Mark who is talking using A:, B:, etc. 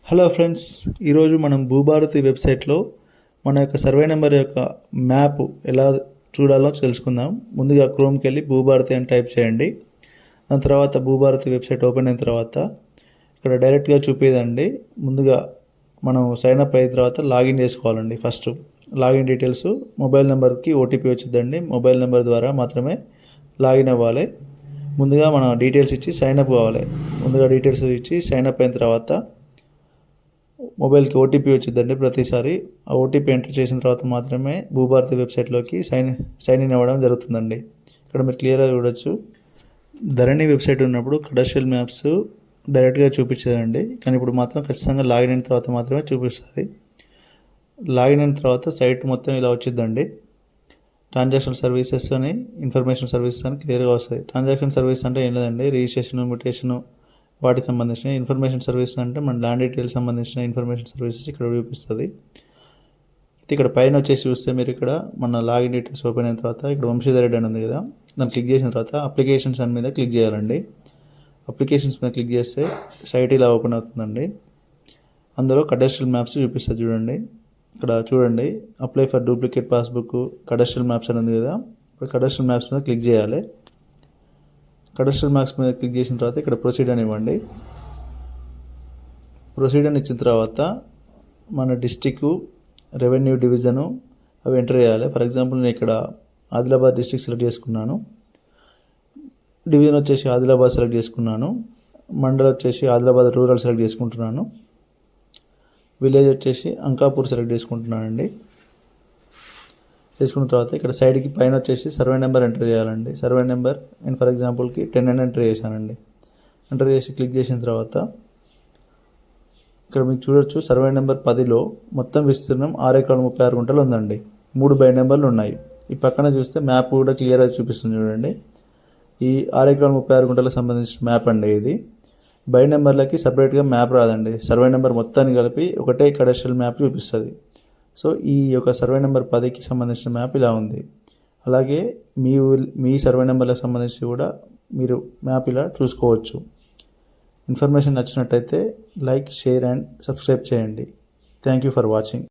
A: Hello friends, ఈరోజు మనం భూభారతి వెబ్సైట్లో మన యొక్క సర్వే నెంబర్ యొక్క మ్యాప్ ఎలా చూడాలో తెలుసుకుందాం. ముందుగా క్రోమ్కి వెళ్ళి భూభారతి అని టైప్ చేయండి. దాని తర్వాత భూభారతి వెబ్సైట్ ఓపెన్ అయిన తర్వాత ఇక్కడ డైరెక్ట్గా చూపేదండి. ముందుగా మనం సైన్ అప్ అయిన తర్వాత లాగిన్ చేసుకోవాలండి. ఫస్ట్ లాగిన్ డీటెయిల్స్, మొబైల్ నెంబర్కి ఓటీపీ వచ్చిందండి. మొబైల్ నెంబర్ ద్వారా మాత్రమే లాగిన్ అవ్వాలి. ముందుగా మనం డీటెయిల్స్ ఇచ్చి సైన్ అప్ కావాలి. ముందుగా డీటెయిల్స్ ఇచ్చి సైన్ అప్ అయిన తర్వాత మొబైల్కి ఓటీపీ వచ్చిందండి. ప్రతిసారి ఆ ఓటీపీ ఎంటర్ చేసిన తర్వాత మాత్రమే భూభారతి వెబ్సైట్లోకి సైన్ ఇన్ అవ్వడం జరుగుతుందండి. ఇక్కడ మీరు క్లియర్గా చూడొచ్చు. ధరణి వెబ్సైట్ ఉన్నప్పుడు కడర్షియల్ మ్యాప్స్ డైరెక్ట్గా చూపించేదండి, కానీ ఇప్పుడు మాత్రం ఖచ్చితంగా లాగిన్ అయిన తర్వాత మాత్రమే చూపిస్తుంది. లాగిన్ అయిన తర్వాత సైట్ మొత్తం ఇలా వచ్చిందండి. ట్రాన్సాక్షన్ సర్వీసెస్ అని, ఇన్ఫర్మేషన్ సర్వీసెస్ అని క్లియర్గా వస్తాయి. ట్రాన్సాక్షన్ సర్వీస్ అంటే ఏం లేదండి, రిజిస్ట్రేషన్, మ్యూటేషన్ వాటికి సంబంధించిన. ఇన్ఫర్మేషన్ సర్వీస్ అంటే మన ల్యాండ్ డీటెయిల్స్ సంబంధించిన ఇన్ఫర్మేషన్ సర్వీసెస్ ఇక్కడ చూపిస్తుంది. ఇక్కడ పైన వచ్చేసి చూస్తే మీరు ఇక్కడ మన లాగిన్ డీటెయిల్స్ ఓపెన్ అయిన తర్వాత ఇక్కడ వంశీధర్ రెడ్డి అని ఉంది కదా, దాన్ని క్లిక్ చేసిన తర్వాత అప్లికేషన్స్ అని మీద క్లిక్ చేయాలండి. అప్లికేషన్స్ మీద క్లిక్ చేస్తే సైట్ ఇలా ఓపెన్ అవుతుందండి. అందులో కడస్ట్రియల్ మ్యాప్స్ చూపిస్తుంది చూడండి. ఇక్కడ చూడండి, apply for duplicate passbook cadastral maps అని ఉంది కదా. ఇప్పుడు కడస్ట్రియల్ మ్యాప్స్ మీద క్లిక్ చేయాలి. కడస్ట్రియల్ మ్యాప్స్ మీద క్లిక్ చేసిన తర్వాత ఇక్కడ ప్రొసీడ్ అని ఇవ్వండి. ప్రొసీడ్ అని ఇచ్చిన తర్వాత మన డిస్టిక్, రెవెన్యూ డివిజను అవి ఎంటర్ చేయాలి. ఫర్ ఎగ్జాంపుల్ నేను ఇక్కడ ఆదిలాబాద్ డిస్టిక్ సెలెక్ట్ చేసుకున్నాను. డివిజన్ వచ్చేసి ఆదిలాబాద్ సెలెక్ట్ చేసుకున్నాను. మండల్ వచ్చేసి ఆదిలాబాద్ రూరల్ సెలెక్ట్ చేసుకుంటున్నాను. విలేజ్ వచ్చేసి అంకాపూర్ సెలెక్ట్ చేసుకుంటున్నానండి. చేసుకున్న తర్వాత ఇక్కడ సైడ్కి పైన వచ్చేసి సర్వే నెంబర్ ఎంటర్ చేయాలండి. సర్వే నెంబర్ నేను ఫర్ ఎగ్జాంపుల్కి 10 అని ఎంటర్ చేశానండి. ఎంటర్ చేసి క్లిక్ చేసిన తర్వాత ఇక్కడ మీకు చూడొచ్చు, సర్వే నెంబర్ 10లో మొత్తం విస్తీర్ణం 6 ఎకరాల 36 గుంటలు ఉందండి. 3 బై నెంబర్లు ఉన్నాయి. ఈ పక్కన చూస్తే మ్యాప్ కూడా క్లియర్గా చూపిస్తుంది చూడండి. ఈ 6 ఎకరాల 36 గుంటలకు సంబంధించిన మ్యాప్ అండి ఇది. బై నెంబర్లకి సపరేట్గా మ్యాప్ రాదండి. సర్వే నెంబర్ మొత్తాన్ని కలిపి ఒకటే కడస్ట్రియల్ మ్యాప్ చూపిస్తుంది. సో ఈ యొక్క సర్వే నెంబర్ 10కి సంబంధించిన మ్యాప్ ఇలా ఉంది. అలాగే మీ సర్వే నెంబర్లకు సంబంధించి కూడా మీరు మ్యాప్ ఇలా చూసుకోవచ్చు. ఇన్ఫర్మేషన్ నచ్చినట్టయితే లైక్, షేర్ అండ్ సబ్స్క్రైబ్ చేయండి. Thank you for watching.